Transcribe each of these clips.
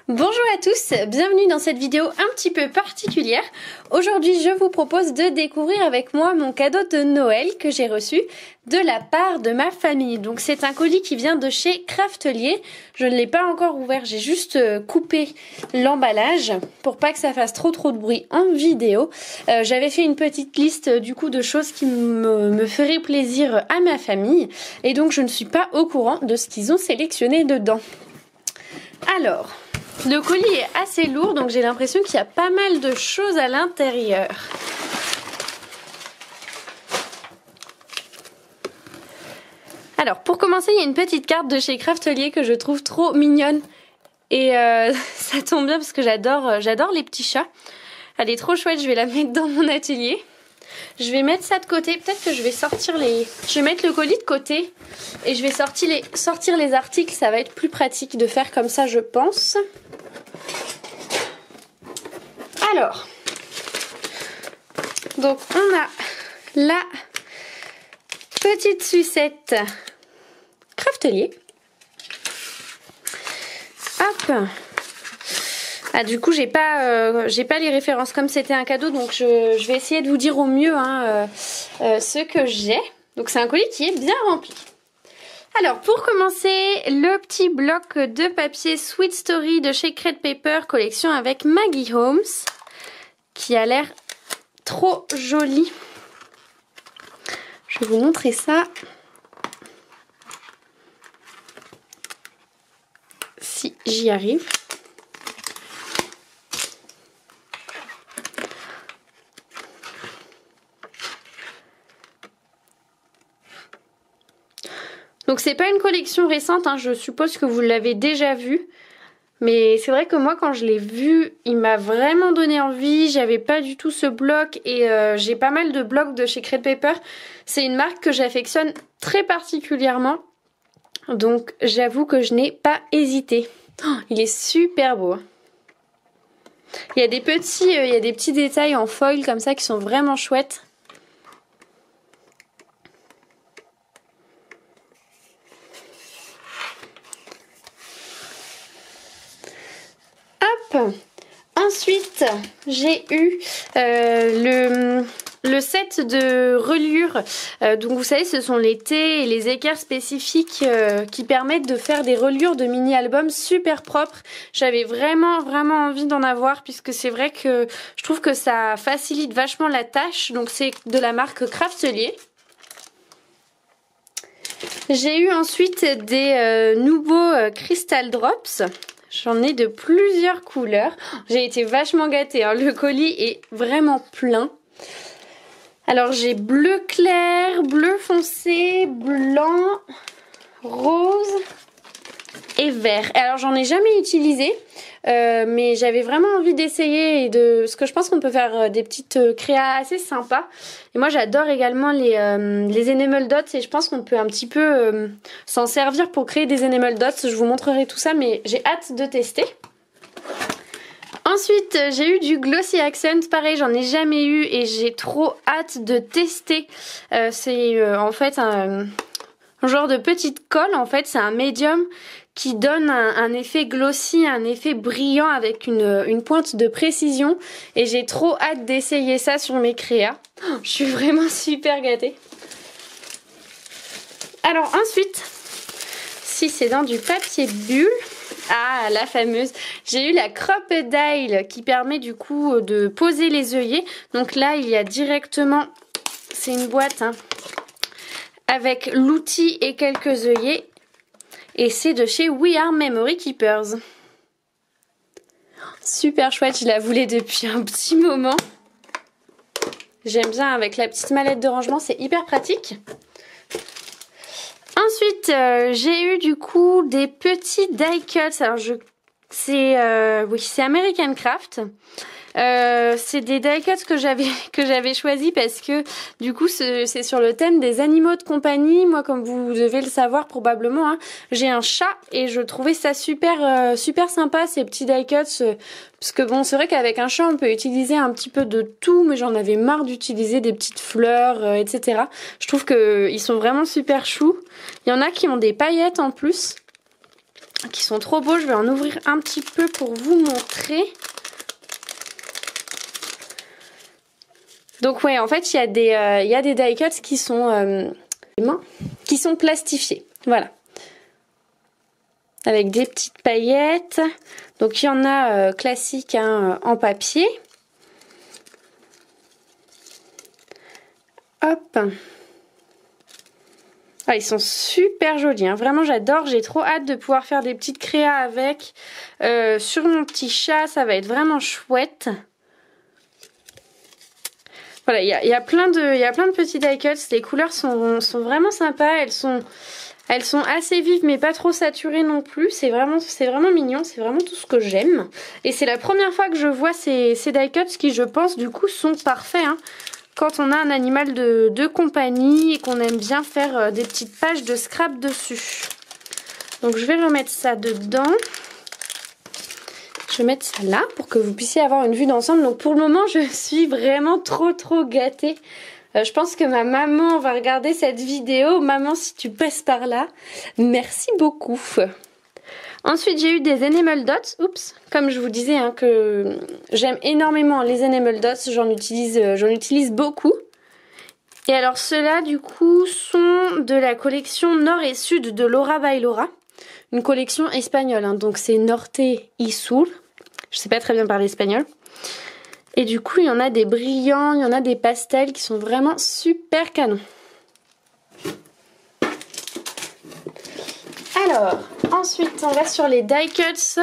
Bonjour à tous, bienvenue dans cette vidéo un petit peu particulière. Aujourd'hui je vous propose de découvrir avec moi mon cadeau de Noël que j'ai reçu de la part de ma famille. Donc c'est un colis qui vient de chez Craftelier. Je ne l'ai pas encore ouvert, j'ai juste coupé l'emballage pour pas que ça fasse trop de bruit en vidéo. J'avais fait une petite liste du coup de choses qui me feraient plaisir à ma famille et donc je ne suis pas au courant de ce qu'ils ont sélectionné dedans. Alors, le colis est assez lourd, donc j'ai l'impression qu'il y a pas mal de choses à l'intérieur. Alors, pour commencer, il y a une petite carte de chez Craftelier que je trouve trop mignonne. Et ça tombe bien parce que j'adore les petits chats. Elle est trop chouette, je vais la mettre dans mon atelier. Je vais mettre ça de côté, peut-être que je vais sortir les... Je vais mettre le colis de côté et je vais sortir les articles, ça va être plus pratique de faire comme ça je pense. Alors, donc on a la petite sucette Craftelier. Hop. Ah, du coup j'ai pas les références comme c'était un cadeau, donc je vais essayer de vous dire au mieux ce que j'ai. Donc c'est un colis qui est bien rempli. Alors pour commencer, le petit bloc de papier Sweet Story de chez Crate Paper, collection avec Maggie Holmes, qui a l'air trop joli. Je vais vous montrer ça. Si j'y arrive. Donc c'est pas une collection récente, hein, je suppose que vous l'avez déjà vue. Mais c'est vrai que moi quand je l'ai vu, il m'a vraiment donné envie. J'avais pas du tout ce bloc et j'ai pas mal de blocs de chez Crate Paper. C'est une marque que j'affectionne très particulièrement. Donc j'avoue que je n'ai pas hésité. Oh, il est super beau. Il y a des petits détails en foil comme ça qui sont vraiment chouettes. Ensuite, j'ai eu le set de reliures. Donc vous savez, ce sont les thés et les équerres spécifiques qui permettent de faire des reliures de mini-albums super propres. J'avais vraiment envie d'en avoir puisque c'est vrai que je trouve que ça facilite vachement la tâche. Donc c'est de la marque Craftelier. J'ai eu ensuite des nouveaux Crystal Drops. J'en ai de plusieurs couleurs. J'ai été vachement gâtée, hein. Le colis est vraiment plein. Alors j'ai bleu clair, bleu foncé, blanc, rose et vert. Alors j'en ai jamais utilisé, mais j'avais vraiment envie d'essayer et parce que je pense qu'on peut faire des petites créas assez sympas. Et moi j'adore également les enamel dots et je pense qu'on peut un petit peu s'en servir pour créer des enamel dots. Je vous montrerai tout ça, mais j'ai hâte de tester. Ensuite, j'ai eu du Glossy Accent. Pareil, j'en ai jamais eu et j'ai trop hâte de tester. C'est en fait un genre de petite colle. En fait, c'est un médium qui donne un effet glossy, un effet brillant avec une pointe de précision. Et j'ai trop hâte d'essayer ça sur mes créas. Oh, je suis vraiment super gâtée. Alors ensuite, si c'est dans du papier bulle... Ah, la fameuse. J'ai eu la Crop-A-Dile qui permet du coup de poser les œillets. Donc là, il y a directement... C'est une boîte hein, avec l'outil et quelques œillets. Et c'est de chez We Are Memory Keepers. Super chouette, je la voulais depuis un petit moment. J'aime bien avec la petite mallette de rangement, c'est hyper pratique. Ensuite, j'ai eu du coup des petits die cuts. Alors c'est American Craft. C'est des die cuts que j'avais choisi parce que du coup c'est sur le thème des animaux de compagnie. Moi, comme vous devez le savoir probablement, hein, j'ai un chat et je trouvais ça super sympa ces petits die cuts. Parce que bon, c'est vrai qu'avec un chat on peut utiliser un petit peu de tout, mais j'en avais marre d'utiliser des petites fleurs, etc. Je trouve que ils sont vraiment super choux. Il y en a qui ont des paillettes en plus. qui sont trop beaux. Je vais en ouvrir un petit peu pour vous montrer. Donc ouais, en fait, il y a des die cuts qui sont plastifiés. Voilà. Avec des petites paillettes. Donc il y en a classiques hein, en papier. Hop. Ah, ils sont super jolis, hein. Vraiment j'adore, j'ai trop hâte de pouvoir faire des petites créas avec sur mon petit chat, ça va être vraiment chouette. Voilà, il y a plein de petits die cuts, les couleurs sont vraiment sympas, elles sont assez vives mais pas trop saturées non plus, c'est vraiment mignon, c'est vraiment tout ce que j'aime. Et c'est la première fois que je vois ces die cuts qui je pense du coup sont parfaits, hein. Quand on a un animal de compagnie et qu'on aime bien faire des petites pages de scrap dessus. Donc je vais remettre ça dedans. Je vais mettre ça là pour que vous puissiez avoir une vue d'ensemble. Donc pour le moment je suis vraiment trop gâtée. Je pense que ma maman va regarder cette vidéo. Maman, si tu passes par là, merci beaucoup. Ensuite, j'ai eu des enamel dots. Oups, comme je vous disais hein, que j'aime énormément les enamel dots. J'en utilise beaucoup. Et alors ceux-là, du coup, sont de la collection Nord et Sud de Laura by Laura. Une collection espagnole, hein, donc c'est Norte y Sur. Je sais pas très bien parler espagnol. Et du coup, il y en a des brillants, il y en a des pastels qui sont vraiment super canons. Alors, ensuite, on va sur les die cuts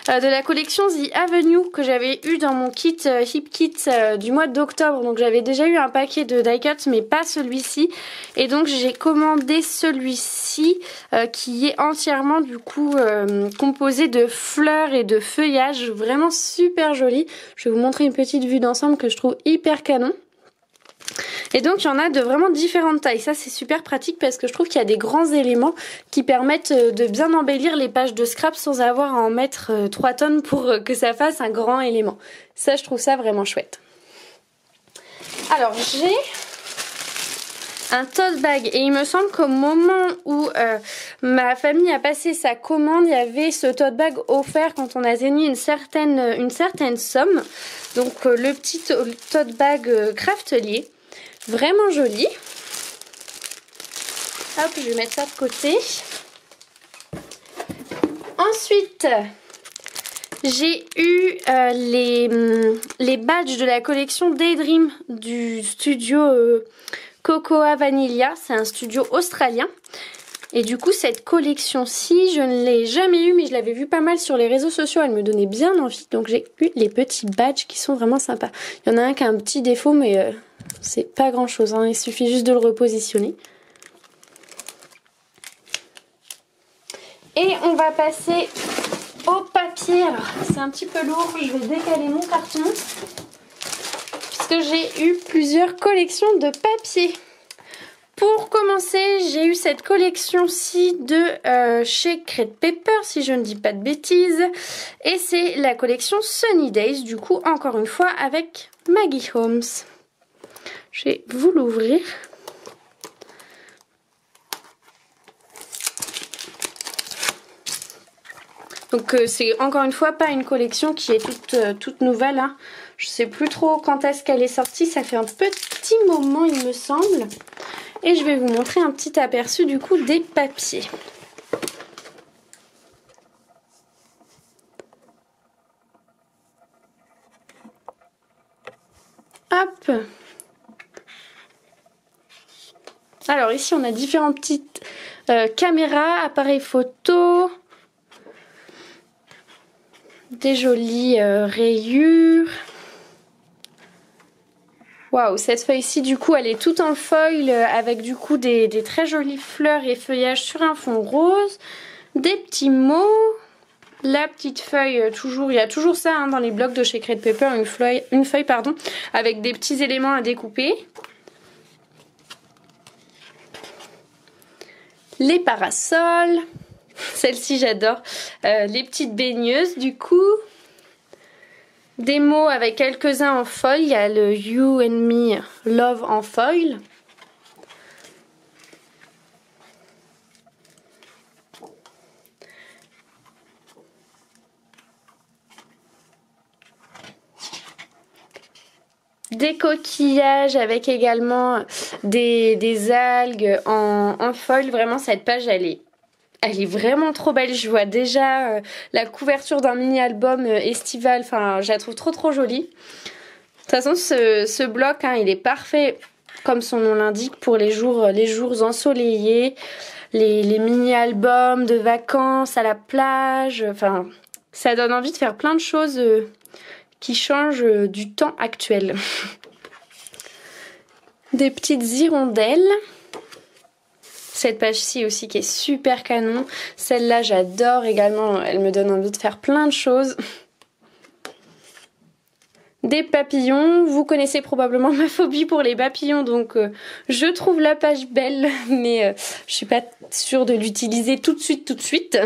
de la collection The Avenue que j'avais eu dans mon kit Hip Kit du mois d'octobre. Donc, j'avais déjà eu un paquet de die cuts, mais pas celui-ci. Et donc, j'ai commandé celui-ci qui est entièrement, du coup, composé de fleurs et de feuillages. Vraiment super joli. Je vais vous montrer une petite vue d'ensemble que je trouve hyper canon. Et donc il y en a de vraiment différentes tailles, ça c'est super pratique parce que je trouve qu'il y a des grands éléments qui permettent de bien embellir les pages de scrap sans avoir à en mettre 3 tonnes pour que ça fasse un grand élément. Ça je trouve ça vraiment chouette. Alors j'ai un tote bag et il me semble qu'au moment où ma famille a passé sa commande, il y avait ce tote bag offert quand on a gagné une certaine somme. Donc le petit tote bag Craftelier. Vraiment joli. Hop, je vais mettre ça de côté. Ensuite, j'ai eu les badges de la collection Daydream du studio Cocoa Vanilla. C'est un studio australien. Et du coup, cette collection-ci, je ne l'ai jamais eue, mais je l'avais vue pas mal sur les réseaux sociaux. Elle me donnait bien envie. Donc j'ai eu les petits badges qui sont vraiment sympas. Il y en a un qui a un petit défaut, mais c'est pas grand-chose, hein. Il suffit juste de le repositionner. Et on va passer au papier. Alors, c'est un petit peu lourd. Je vais décaler mon carton. Puisque j'ai eu plusieurs collections de papier. Pour commencer, j'ai eu cette collection-ci de chez Crate Paper, si je ne dis pas de bêtises. Et c'est la collection Sunny Days, du coup, encore une fois, avec Maggie Holmes. Je vais vous l'ouvrir. Donc c'est encore une fois pas une collection qui est toute nouvelle, hein. Je sais plus trop quand est-ce qu'elle est sortie, ça fait un petit moment il me semble. Et je vais vous montrer un petit aperçu du coup des papiers. Hop. Alors ici on a différentes petites caméras, appareils photo, des jolies rayures. Waouh, cette feuille-ci, du coup, elle est toute en foil avec du coup des très jolies fleurs et feuillages sur un fond rose. Des petits mots. La petite feuille, toujours, il y a toujours ça hein, dans les blocs de chez Crate Paper, une feuille pardon, avec des petits éléments à découper. Les parasols. Celle-ci, j'adore. Les petites baigneuses, du coup. Des mots avec quelques-uns en foil. Il y a le You and Me Love en foil. des coquillages avec également des algues en foil. Vraiment cette page elle est vraiment trop belle. Je vois déjà la couverture d'un mini album estival. Enfin je la trouve trop jolie. De toute façon ce bloc hein, il est parfait comme son nom l'indique pour les jours ensoleillés. Les mini-albums de vacances à la plage. Enfin ça donne envie de faire plein de choses qui changent du temps actuel. Des petites hirondelles. Cette page-ci aussi qui est super canon. Celle-là j'adore également, elle me donne envie de faire plein de choses. Des papillons, vous connaissez probablement ma phobie pour les papillons, donc je trouve la page belle, mais je suis pas sûre de l'utiliser tout de suite.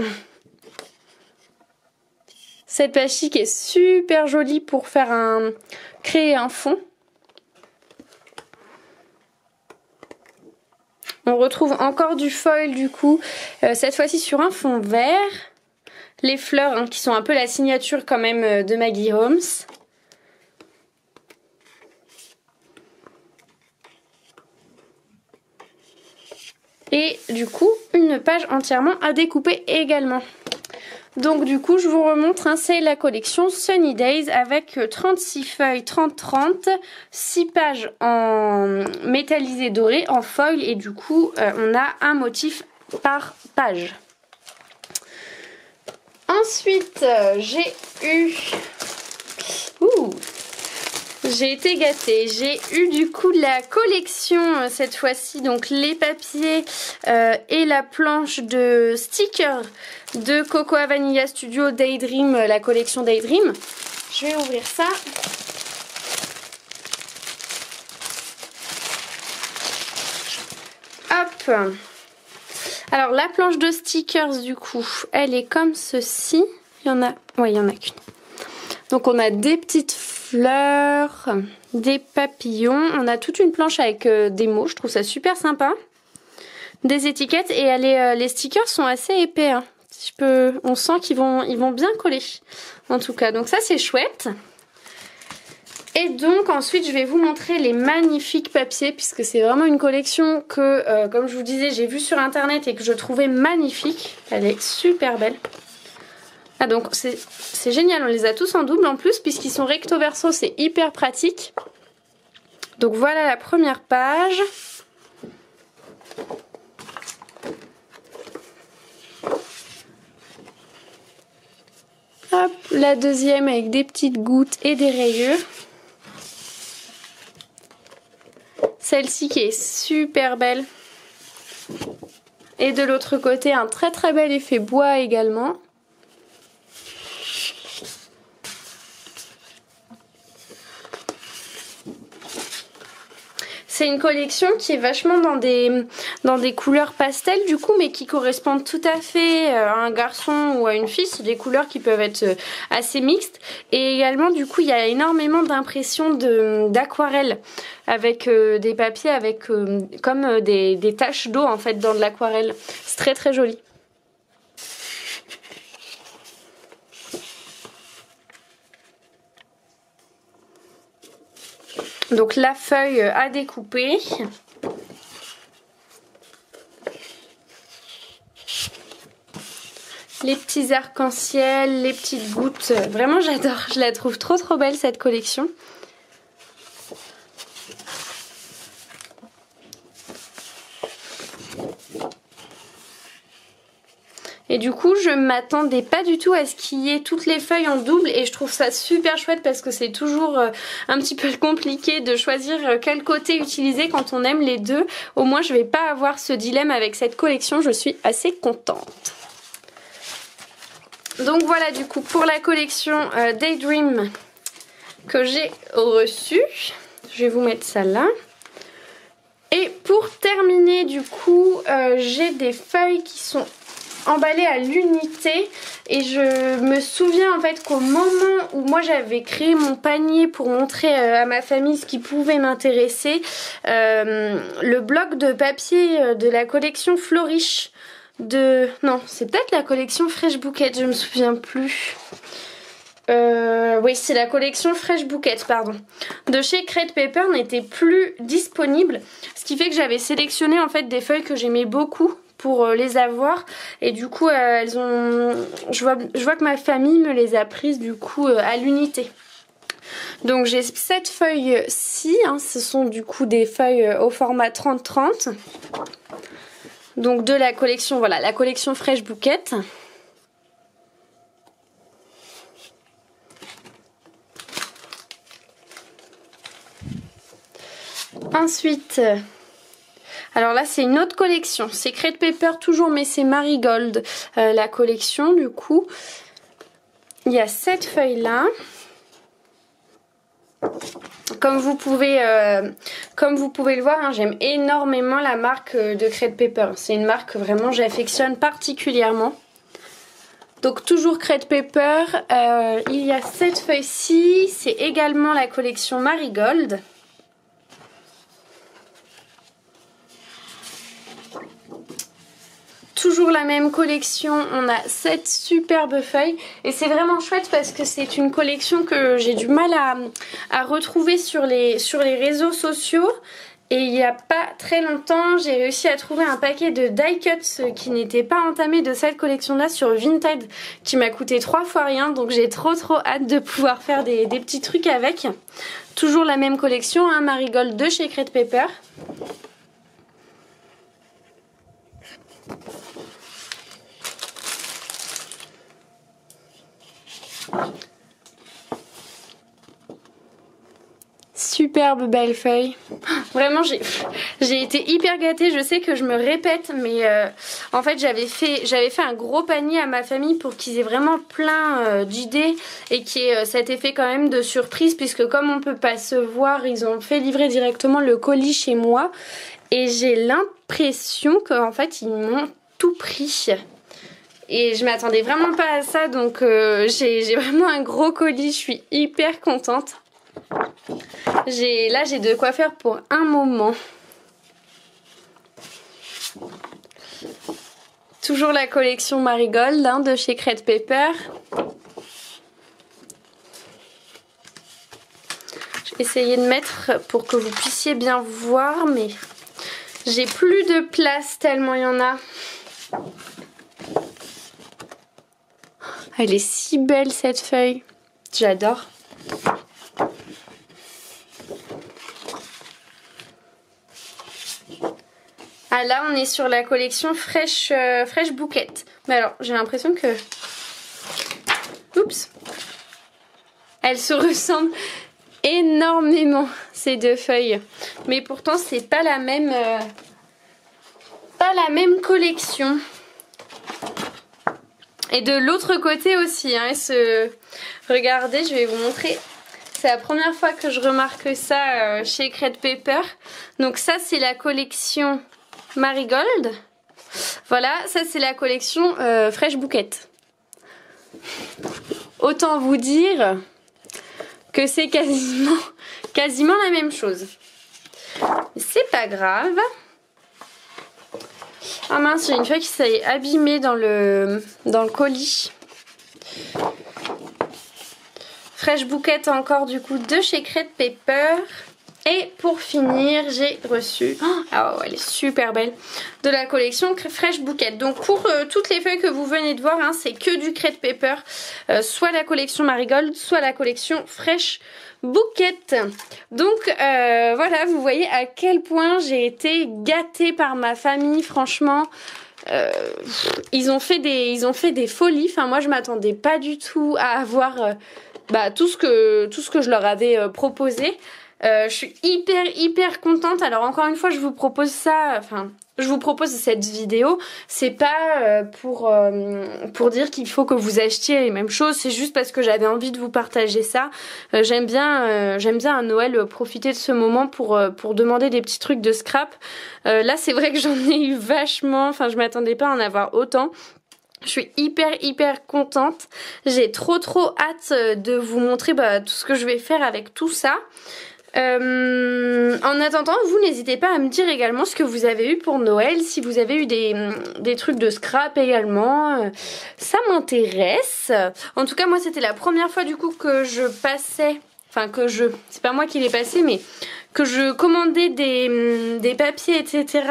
Cette page-ci qui est super jolie pour faire créer un fond. On retrouve encore du foil du coup, cette fois-ci sur un fond vert. Les fleurs hein, qui sont un peu la signature quand même de Maggie Holmes. Et du coup, une page entièrement à découper également. Donc du coup, je vous remontre, hein, c'est la collection Sunny Days avec 36 feuilles 30-30, 6 pages en métallisé doré, en foil et du coup, on a un motif par page. Ensuite, j'ai eu... J'ai été gâtée, j'ai eu du coup la collection cette fois-ci, donc les papiers et la planche de stickers de Cocoa Vanilla Studio Daydream, la collection Daydream. Je vais ouvrir ça. Hop. Alors la planche de stickers du coup, elle est comme ceci. Il y en a qu'une. Donc on a des petites fleurs, des papillons, on a toute une planche avec des mots, je trouve ça super sympa. Des étiquettes et les stickers sont assez épais. Hein. On sent qu'ils vont bien coller. En tout cas, donc ça c'est chouette. Et donc ensuite je vais vous montrer les magnifiques papiers puisque c'est vraiment une collection que, comme je vous disais, j'ai vue sur internet et que je trouvais magnifique. Elle est super belle. Ah donc c'est génial, on les a tous en double en plus puisqu'ils sont recto verso, c'est hyper pratique. Donc voilà la première page. Hop, la deuxième avec des petites gouttes et des rayures. Celle-ci qui est super belle. Et de l'autre côté un très bel effet bois également. C'est une collection qui est vachement dans des couleurs pastel du coup, mais qui correspondent tout à fait à un garçon ou à une fille. C'est des couleurs qui peuvent être assez mixtes. Et également du coup il y a énormément d'impressions d'aquarelle avec des papiers avec comme des taches d'eau en fait dans de l'aquarelle. C'est très joli. Donc la feuille à découper. Les petits arcs-en-ciel, les petites gouttes. Vraiment j'adore, je la trouve trop belle cette collection. Et du coup je m'attendais pas du tout à ce qu'il y ait toutes les feuilles en double et je trouve ça super chouette parce que c'est toujours un petit peu compliqué de choisir quel côté utiliser quand on aime les deux. Au moins je vais pas avoir ce dilemme avec cette collection, je suis assez contente. Donc voilà du coup pour la collection Daydream que j'ai reçue. Je vais vous mettre ça là. Et pour terminer du coup j'ai des feuilles qui sont emballée à l'unité et je me souviens en fait qu'au moment où moi j'avais créé mon panier pour montrer à ma famille ce qui pouvait m'intéresser, le bloc de papier de la collection Flourish non c'est peut-être la collection Fresh Bouquet, je me souviens plus. Oui, c'est la collection Fresh Bouquet, pardon. De chez Crate Paper n'était plus disponible. Ce qui fait que j'avais sélectionné en fait des feuilles que j'aimais beaucoup pour les avoir. Et du coup, je vois que ma famille me les a prises du coup à l'unité. Donc j'ai 7 feuilles-ci. Hein, ce sont du coup des feuilles au format 30-30. Donc de la collection, voilà, la collection Fresh Bouquet. Ensuite, alors là c'est une autre collection, c'est Crate Paper toujours, mais c'est Marigold la collection du coup. Il y a 7 feuilles là. Comme vous pouvez le voir, hein, j'aime énormément la marque de Crate Paper. C'est une marque que vraiment j'affectionne particulièrement. Donc toujours Crate Paper, il y a 7 feuilles-ci, c'est également la collection Marigold. Toujours la même collection, on a 7 superbes feuilles et c'est vraiment chouette parce que c'est une collection que j'ai du mal à retrouver sur les réseaux sociaux. Et il n'y a pas très longtemps, j'ai réussi à trouver un paquet de die cuts qui n'était pas entamé de cette collection-là sur Vinted, qui m'a coûté 3 fois rien. Donc j'ai trop hâte de pouvoir faire des petits trucs avec. Toujours la même collection, hein, Marigold de chez Crate Paper. Superbe belle feuille. Vraiment j'ai été hyper gâtée. Je sais que je me répète, mais en fait j'avais fait un gros panier à ma famille pour qu'ils aient vraiment plein d'idées et qu'il y ait cet effet quand même de surprise, puisque comme on peut pas se voir, ils ont fait livrer directement le colis chez moi et j'ai l'impression qu'en fait ils m'ont tout pris. Et je m'attendais vraiment pas à ça, donc j'ai vraiment un gros colis, je suis hyper contente. Là j'ai de quoi faire pour un moment. Toujours la collection Marigold, hein, de chez Crate Paper. Je vais essayer de mettre pour que vous puissiez bien voir, mais j'ai plus de place tellement il y en a. Elle est si belle cette feuille, j'adore. Ah là on est sur la collection Fresh Bouquet. Mais alors j'ai l'impression que... Oups. Elles se ressemblent énormément ces deux feuilles. Mais pourtant c'est pas la même collection. Et de l'autre côté aussi, hein, regardez, je vais vous montrer. C'est la première fois que je remarque ça chez Crate Paper. Donc ça c'est la collection Marigold. Voilà, ça c'est la collection Fresh Bouquet. Autant vous dire que c'est quasiment la même chose. C'est pas grave. Ah mince, j'ai une feuille qui s'est abîmée dans le colis. Fresh Bouquet encore du coup de chez Crate Paper. Et pour finir, j'ai reçu, oh, elle est super belle, de la collection Fresh Bouquet. Donc pour toutes les feuilles que vous venez de voir, hein, c'est que du Crate Paper, soit la collection Marigold, soit la collection Fresh Bouquet. Donc voilà, vous voyez à quel point j'ai été gâtée par ma famille, franchement. Ils ont fait des folies. Enfin moi je m'attendais pas du tout à avoir tout ce que je leur avais proposé. Je suis hyper contente. Alors encore une fois je vous propose ça, je vous propose cette vidéo, c'est pas pour dire qu'il faut que vous achetiez les mêmes choses, c'est juste parce que j'avais envie de vous partager ça. J'aime bien à Noël profiter de ce moment pour demander des petits trucs de scrap. Là c'est vrai que j'en ai eu vachement, je m'attendais pas à en avoir autant. Je suis hyper contente. J'ai trop hâte de vous montrer tout ce que je vais faire avec tout ça. En attendant, vous n'hésitez pas à me dire également ce que vous avez eu pour Noël, si vous avez eu des trucs de scrap également, ça m'intéresse. En tout cas, moi c'était la première fois du coup que je passais, enfin c'est pas moi qui l'ai passé, mais que je commandais des papiers etc.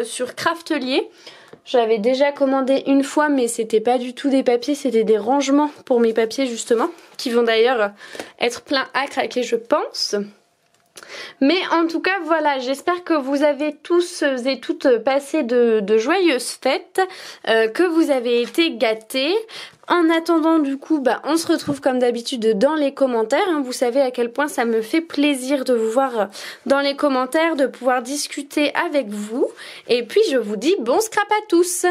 Sur Craftelier. J'avais déjà commandé une fois, mais c'était pas du tout des papiers, c'était des rangements pour mes papiers justement, qui vont d'ailleurs être pleins à craquer je pense. Mais en tout cas voilà, j'espère que vous avez tous et toutes passé de joyeuses fêtes, que vous avez été gâtés. En attendant du coup, on se retrouve comme d'habitude dans les commentaires. Hein. Vous savez à quel point ça me fait plaisir de vous voir dans les commentaires, de pouvoir discuter avec vous. Et puis je vous dis bon scrap à tous.